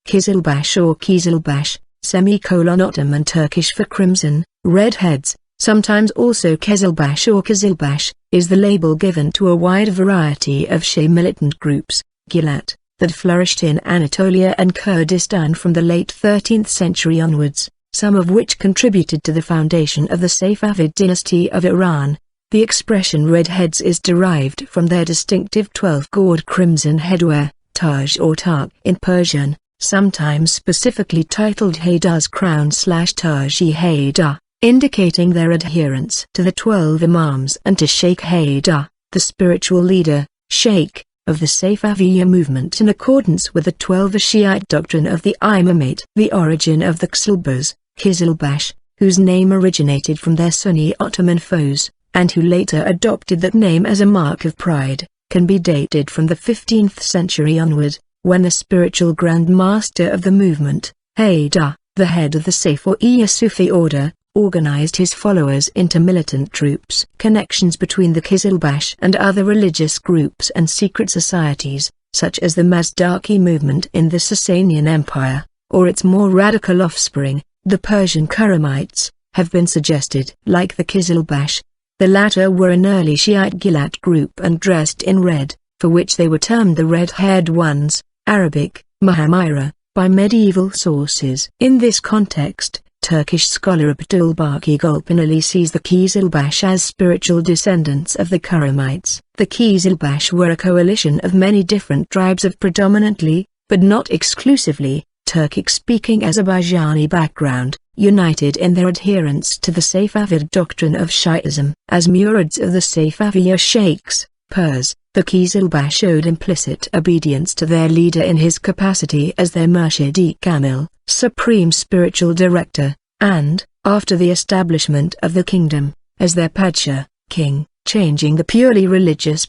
Kizilbash or Qizilbash, Ottoman Turkish for crimson, red heads, sometimes also Qizilbash or Qizilbash, is the label given to a wide variety of Shi'i militant groups, ghulāt, that flourished in Anatolia and Kurdistan from the late 13th century onwards, some of which contributed to the foundation of the Safavid dynasty of Iran. The expression red heads is derived from their distinctive 12-gored crimson headwear, Tāj or tark in Persian, sometimes specifically titled Haydar's crown/Tāj-e Ḥaydar, indicating their adherence to the 12 Imams and to Shaykh Haydar, the spiritual leader, sheikh, of the Safaviyya movement in accordance with the Twelver Shi'ite doctrine of the Imamate. The origin of the Qizilbash, whose name originated from their Sunni Ottoman foes, and who later adopted that name as a mark of pride, can be dated from the 15th century onward, when the spiritual grand master of the movement, Haydar, the head of the Ṣafawiyyah Sufi order, organized his followers into militant troops. Connections between the Qizilbash and other religious groups and secret societies, such as the Mazdaki movement in the Sasanian Empire, or its more radical offspring, the Persian Kuramites, have been suggested. Like the Qizilbash, the latter were an early Shiite ghulāt group and dressed in red, for which they were termed the red-haired ones, Arabic, Mahamira, by medieval sources. In this context, Turkish scholar Abdulbaki Gulpinali sees the Qizilbash as spiritual descendants of the Kuramites. The Qizilbash were a coalition of many different tribes of predominantly, but not exclusively, Turkic-speaking Azerbaijani background, united in their adherence to the Safavid doctrine of Shi'ism. As murids of the Safaviyya sheikhs, Pers, the Qizilbash showed implicit obedience to their leader in his capacity as their Murshid-e-Kamil, supreme spiritual director, and, after the establishment of the kingdom, as their Padshah, king, changing the purely religious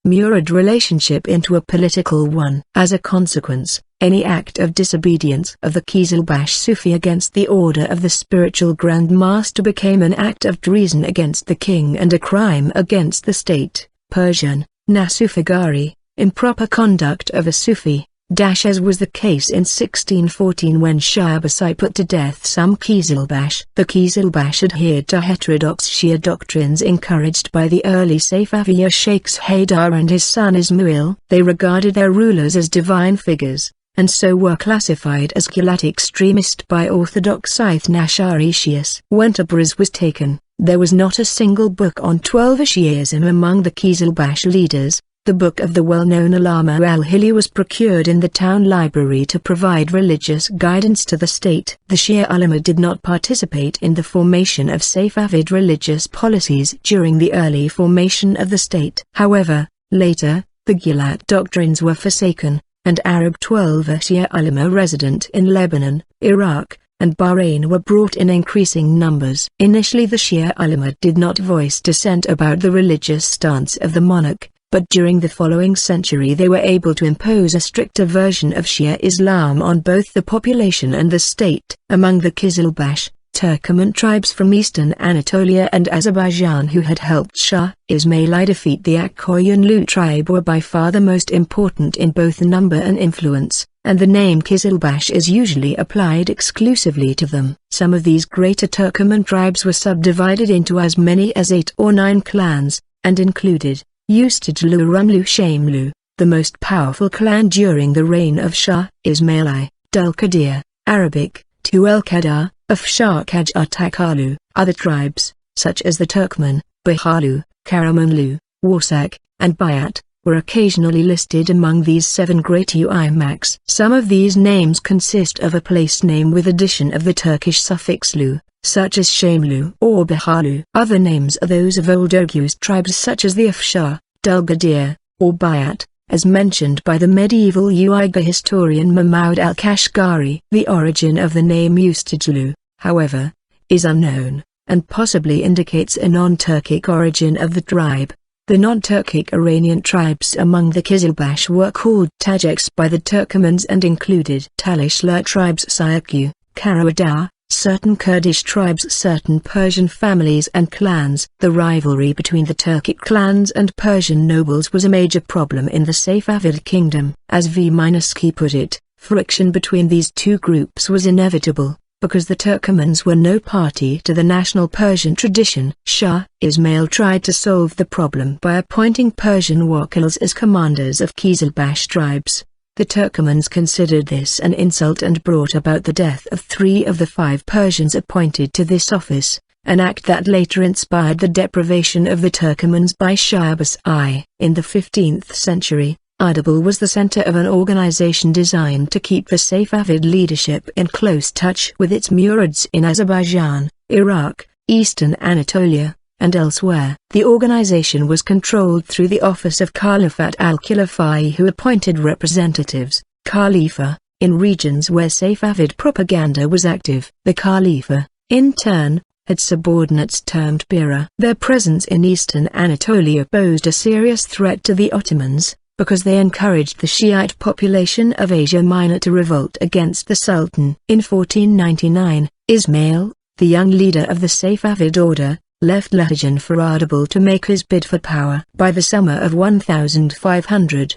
murid relationship into a political one. As a consequence, any act of disobedience of the Qizilbash Sufi against the order of the spiritual Grand Master became an act of treason against the king and a crime against the state. Persian, Nasufagari, improper conduct of a Sufi, as was the case in 1614 when Shah Abbasi put to death some Qizilbash. The Qizilbash adhered to heterodox Shia doctrines encouraged by the early Safaviyya sheikhs Haydar and his son Ismail. They regarded their rulers as divine figures, and so were classified as ghulāt extremist by orthodox Ithna Ashari Shias. When Tabriz was taken, there was not a single book on Twelver Shi'ism among the Qizilbash leaders. The book of the well-known Allama al-Hilli was procured in the town library to provide religious guidance to the state. The Shia ulama did not participate in the formation of Safavid religious policies during the early formation of the state. However, later, the ghulāt doctrines were forsaken, and Arab Twelver Shia ulama resident in Lebanon, Iraq, and Bahrain were brought in increasing numbers. Initially the Shia ulama did not voice dissent about the religious stance of the monarch, but during the following century they were able to impose a stricter version of Shia Islam on both the population and the state. Among the Qizilbash, Turkoman tribes from eastern Anatolia and Azerbaijan who had helped Shah Ismail defeat the Akkoyunlu tribe were by far the most important in both number and influence, and the name Qizilbash is usually applied exclusively to them. Some of these greater Turkoman tribes were subdivided into as many as 8 or 9 clans, and included Ustajlu Rumlu Shamlu, the most powerful clan during the reign of Shah Ismail I, Dulkadir, Arabic, Tuel-Kadar, Afshar-Kaj Utakalu. Other tribes, such as the Turkmen, Bahalu, Karamanlu, Warsak, and Bayat, were occasionally listed among these 7 great Uimaks. Some of these names consist of a place name with addition of the Turkish suffix lu, such as Shamlu or Bahalu. Other names are those of old Oghuz tribes such as the Afshar, Dulgadir, or Bayat, as mentioned by the medieval Uighur historian Mahmoud al-Kashgari. The origin of the name Ustajlu, however, is unknown, and possibly indicates a non-Turkic origin of the tribe. The non-Turkic Iranian tribes among the Qizilbash were called Tajiks by the Turkomans and included Talishla tribes Sayku, Karawadar, certain Kurdish tribes, certain Persian families and clans. The rivalry between the Turkic clans and Persian nobles was a major problem in the Safavid kingdom. As V. Ski put it, Friction between these two groups was inevitable, because the Turkomans were no party to the national Persian tradition. Shah Ismail tried to solve the problem by appointing Persian wakils as commanders of Qizilbash tribes. The Turkomans considered this an insult and brought about the death of 3 of the 5 Persians appointed to this office, an act that later inspired the deprivation of the Turkomans by Shah Abbas I. In the 15th century, Erbil was the center of an organization designed to keep the Safavid leadership in close touch with its murids in Azerbaijan, Iraq, Eastern Anatolia, and elsewhere. The organization was controlled through the office of Khalifat al-Khilafai, who appointed representatives, Khalifa, in regions where Safavid propaganda was active. The Khalifa, in turn, had subordinates termed Bira. Their presence in Eastern Anatolia posed a serious threat to the Ottomans, because they encouraged the Shiite population of Asia Minor to revolt against the Sultan. In 1499, Ismail, the young leader of the Safavid order, left Lahajan for Erbil to make his bid for power. By the summer of 1500,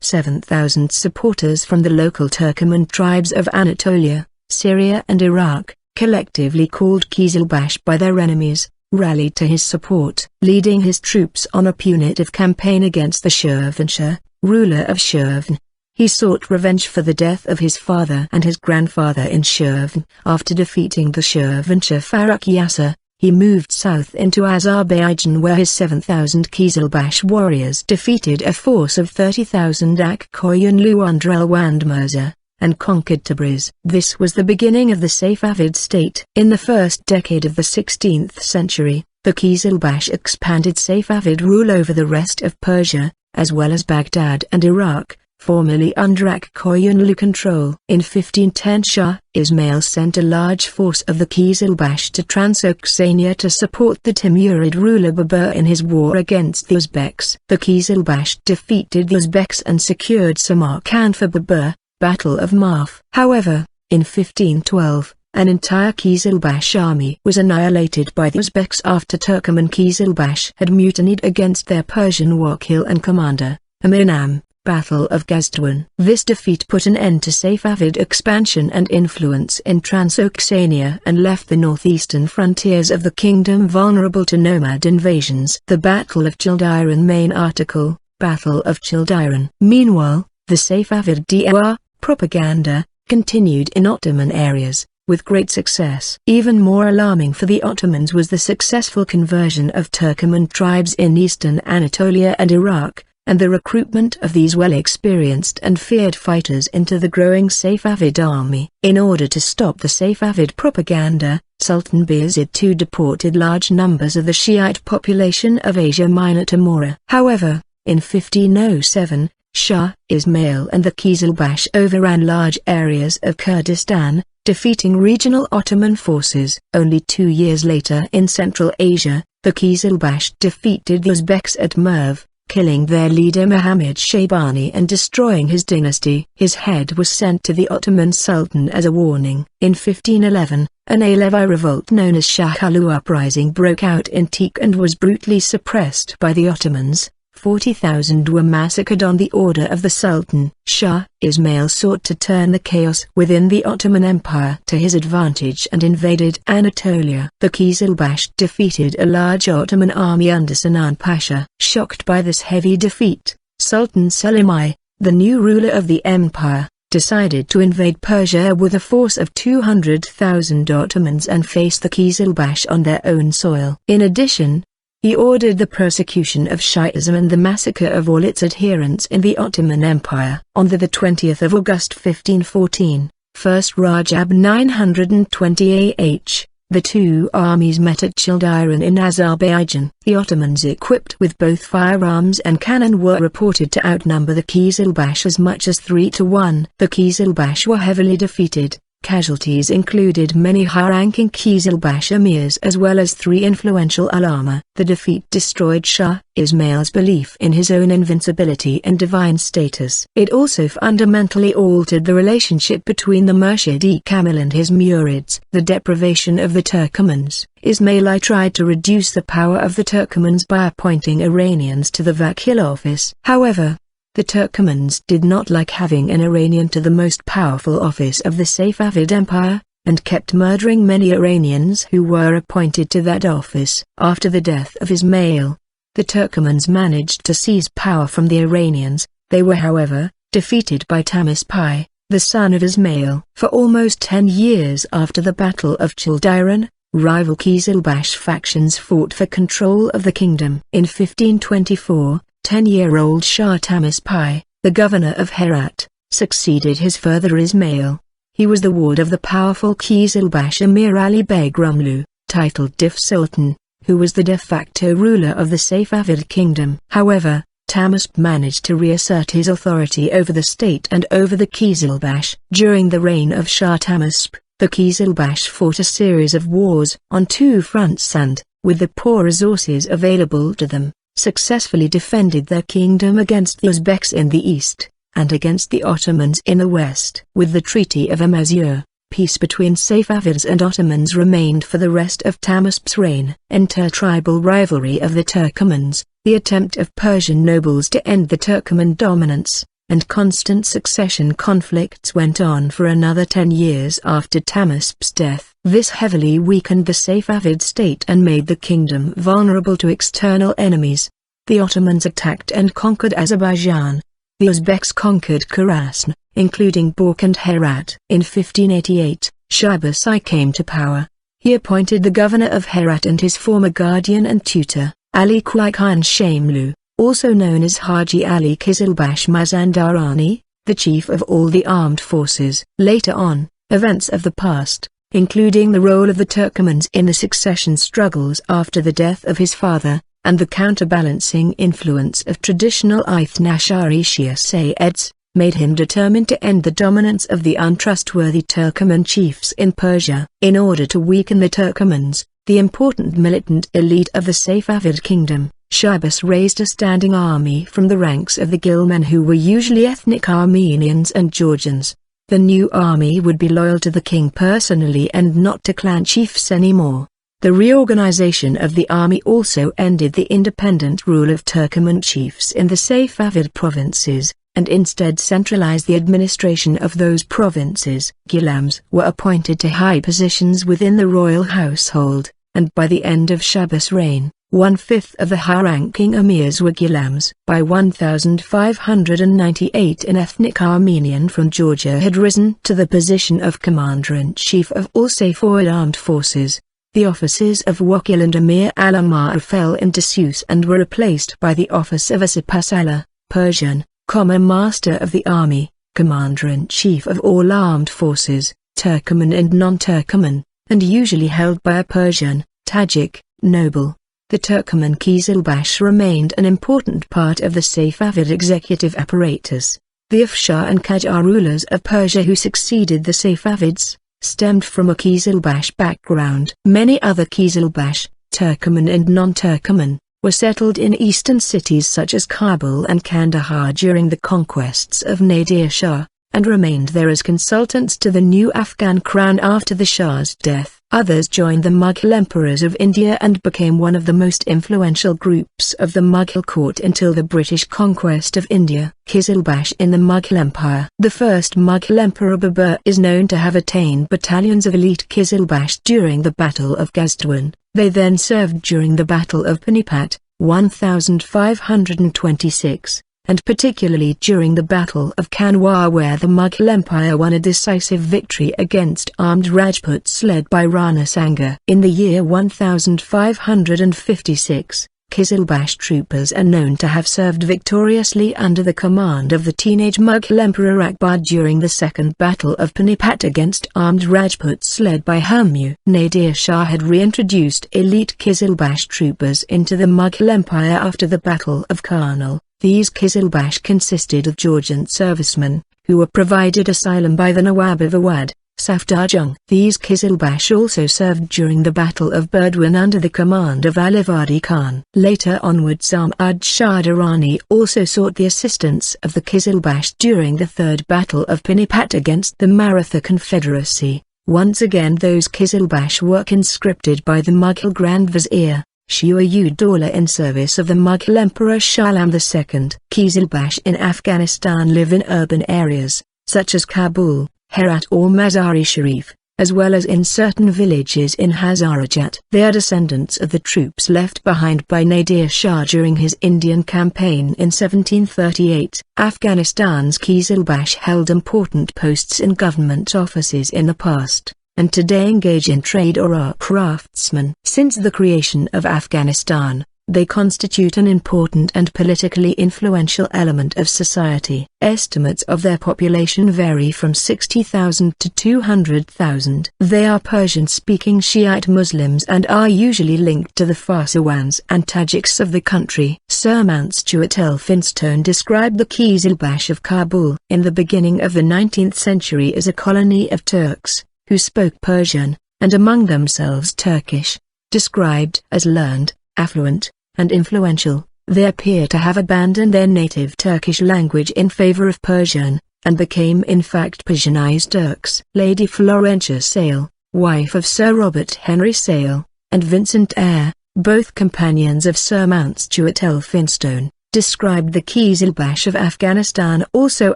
7,000 supporters from the local Turkoman tribes of Anatolia, Syria and Iraq, collectively called Kizilbash by their enemies, rallied to his support. Leading his troops on a punitive campaign against the Shirvanshah, ruler of Shirvan, he sought revenge for the death of his father and his grandfather in Shirvan. After defeating the Shirvanshah Farrukh Yasser, he moved south into Azerbaijan, where his 7,000 Qizilbash warriors defeated a force of 30,000 Akkoyunlu under Elwand Mirza, and conquered Tabriz. This was the beginning of the Safavid state. In the first decade of the 16th century, the Qizilbash expanded Safavid rule over the rest of Persia, as well as Baghdad and Iraq, formerly under Akkoyunlu control. In 1510, Shah Ismail sent a large force of the Qizilbash to Transoxania to support the Timurid ruler Babur in his war against the Uzbeks. The Qizilbash defeated the Uzbeks and secured Samarkand for Babur, Battle of Marf. However, in 1512, an entire Qizilbash army was annihilated by the Uzbeks after Turkoman Qizilbash had mutinied against their Persian wakil and commander, Aminam. Battle of Gaztuan. This defeat put an end to Safavid expansion and influence in Transoxania and left the northeastern frontiers of the kingdom vulnerable to nomad invasions. The Battle of Childiran. Main article, Battle of Childiran. Meanwhile, the Safavid dawah propaganda continued in Ottoman areas, with great success. Even more alarming for the Ottomans was the successful conversion of Turkoman tribes in eastern Anatolia and Iraq, and the recruitment of these well-experienced and feared fighters into the growing Safavid army. In order to stop the Safavid propaganda, Sultan Bayezid II deported large numbers of the Shiite population of Asia Minor to Mora. However, in 1507, Shah Ismail and the Qizilbash overran large areas of Kurdistan, defeating regional Ottoman forces. Only 2 years later, in Central Asia, the Qizilbash defeated the Uzbeks at Merv, killing their leader Muhammad Shaybani and destroying his dynasty. His head was sent to the Ottoman Sultan as a warning. In 1511, an Alevi revolt known as Shahalu uprising broke out in Teak and was brutally suppressed by the Ottomans. 40,000 were massacred on the order of the Sultan. Shah Ismail sought to turn the chaos within the Ottoman Empire to his advantage and invaded Anatolia. The Qizilbash defeated a large Ottoman army under Sinan Pasha. Shocked by this heavy defeat, Sultan Selim I, the new ruler of the empire, decided to invade Persia with a force of 200,000 Ottomans and face the Qizilbash on their own soil. In addition, he ordered the persecution of Shi'ism and the massacre of all its adherents in the Ottoman Empire. On the 20th of August 1514, 1st Rajab 920 AH, the two armies met at Childiran in Azerbaijan. The Ottomans, equipped with both firearms and cannon, were reported to outnumber the Qizilbash as much as 3 to 1. The Qizilbash were heavily defeated. Casualties included many high-ranking Qizilbash emirs as well as 3 influential ulama. The defeat destroyed Shah Ismail's belief in his own invincibility and divine status. It also fundamentally altered the relationship between the Murshid-e Kamil and his murids. The deprivation of the Turkomans. Ismail I tried to reduce the power of the Turkomans by appointing Iranians to the Vakil office. However, The Turkomans did not like having an Iranian to the most powerful office of the Safavid Empire, and kept murdering many Iranians who were appointed to that office. After the death of Ismail, the Turkomans managed to seize power from the Iranians. They were, however, defeated by Tahmasp, the son of Ismail. For almost 10 years after the Battle of Chaldiran, rival Qizilbash factions fought for control of the kingdom. In 1524, 10-year-old Shah Tahmasp, the governor of Herat, succeeded his father Ismail. He was the ward of the powerful Qizilbash Emir Ali Beg Rumlu, titled Dif Sultan, who was the de facto ruler of the Safavid kingdom. However, Tahmasp managed to reassert his authority over the state and over the Qizilbash. During the reign of Shah Tahmasp, the Qizilbash fought a series of wars on two fronts and, with the poor resources available to them, successfully defended their kingdom against the Uzbeks in the east, and against the Ottomans in the west. With the Treaty of Amasya, peace between Safavids and Ottomans remained for the rest of Tahmasp's reign. Intertribal rivalry of the Turkomans, the attempt of Persian nobles to end the Turkoman dominance, and constant succession conflicts went on for another 10 years after Tahmasp's death. This heavily weakened the Safavid state and made the kingdom vulnerable to external enemies. The Ottomans attacked and conquered Azerbaijan. The Uzbeks conquered Khorasan, including Balkh and Herat. In 1588, Shi'bas I came to power. He appointed the governor of Herat and his former guardian and tutor, Ali Qai Khan Shamlu, also known as Haji Ali Kizilbash Mazandarani, the chief of all the armed forces. Later on, events of the past, including the role of the Turkomans in the succession struggles after the death of his father, and the counterbalancing influence of traditional Ithnashari Shia Sayyids, made him determined to end the dominance of the untrustworthy Turkoman chiefs in Persia. In order to weaken the Turkomans, the important militant elite of the Safavid kingdom, Shi'bas raised a standing army from the ranks of the Ghilman, who were usually ethnic Armenians and Georgians. The new army would be loyal to the king personally and not to clan chiefs anymore. The reorganization of the army also ended the independent rule of Turkoman chiefs in the Safavid provinces, and instead centralized the administration of those provinces. Ghilams were appointed to high positions within the royal household, and by the end of Shi'bas' reign, 1/5 of the high-ranking emirs were Ghilams. By 1598, an ethnic Armenian from Georgia had risen to the position of commander-in-chief of all Safavid armed forces. The offices of Wakil and Emir al-Amar fell in disuse and were replaced by the office of a Sepahsalar, Persian, master of the army, commander-in-chief of all armed forces, Turkoman and non-Turkoman, and usually held by a Persian, Tajik, noble. The Turkoman Kizilbash remained an important part of the Safavid executive apparatus. The Afshar and Qajar rulers of Persia who succeeded the Safavids, stemmed from a Kizilbash background. Many other Kizilbash, Turkoman and non-Turkoman, were settled in eastern cities such as Kabul and Kandahar during the conquests of Nadir Shah, and remained there as consultants to the new Afghan crown after the Shah's death. Others joined the Mughal emperors of India and became one of the most influential groups of the Mughal court until the British conquest of India. Qizilbash in the Mughal Empire. The first Mughal emperor Babur is known to have attained battalions of elite Qizilbash during the Battle of Gazduan. They then served during the Battle of Panipat, 1526. And particularly during the Battle of Kanwar, where the Mughal Empire won a decisive victory against armed Rajputs led by Rana Sanga. In the year 1556, Qizilbash troopers are known to have served victoriously under the command of the teenage Mughal Emperor Akbar during the Second Battle of Panipat against armed Rajputs led by Humayun. Nadir Shah had reintroduced elite Qizilbash troopers into the Mughal Empire after the Battle of Karnal. These Qizilbash consisted of Georgian servicemen, who were provided asylum by the Nawab of Awadh, Safdarjung. These Qizilbash also served during the Battle of Burdwan under the command of Alivadi Khan. Later onwards Ahmad Shah Durrani also sought the assistance of the Qizilbash during the Third Battle of Panipat against the Maratha Confederacy. Once again those Qizilbash were conscripted by the Mughal Grand Vizier, Shi'i in service of the Mughal Emperor Shah Alam II. Qizilbash in Afghanistan live in urban areas, such as Kabul, Herat or Mazar-e Sharif, as well as in certain villages in Hazarajat. They are descendants of the troops left behind by Nadir Shah during his Indian campaign in 1738. Afghanistan's Qizilbash held important posts in government offices in the past, and today engage in trade or are craftsmen. Since the creation of Afghanistan, they constitute an important and politically influential element of society. Estimates of their population vary from 60,000 to 200,000. They are Persian-speaking Shiite Muslims and are usually linked to the Farsawans and Tajiks of the country. Sir Mountstuart Elphinstone described the Qizilbash of Kabul in the beginning of the 19th century as a colony of Turks, who spoke Persian, and among themselves Turkish. Described as learned, affluent, and influential, they appear to have abandoned their native Turkish language in favor of Persian, and became in fact Persianized Turks. Lady Florentia Sale, wife of Sir Robert Henry Sale, and Vincent Eyre, both companions of Sir Mountstuart Elphinstone, described the Qizilbash of Afghanistan also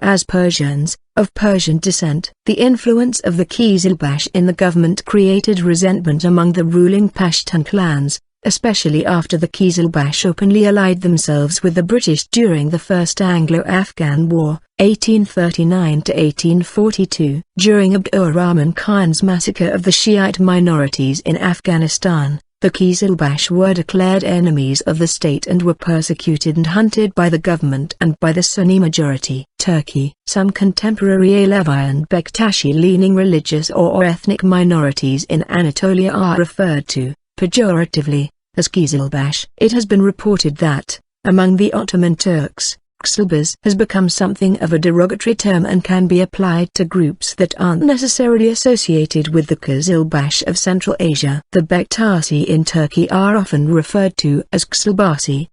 as Persians, of Persian descent. The influence of the Qizilbash in the government created resentment among the ruling Pashtun clans, especially after the Qizilbash openly allied themselves with the British during the First Anglo-Afghan War, 1839–1842. During Abdur-Rahman Khan's massacre of the Shiite minorities in Afghanistan, the Qizilbash were declared enemies of the state and were persecuted and hunted by the government and by the Sunni majority. Turkey. Some contemporary Alevi and Bektashi-leaning religious or ethnic minorities in Anatolia are referred to, pejoratively, as Qizilbash. It has been reported that, among the Ottoman Turks, Qizilbash has become something of a derogatory term and can be applied to groups that aren't necessarily associated with the Qizilbash of Central Asia. The Bektashi in Turkey are often referred to as Qizilbashi,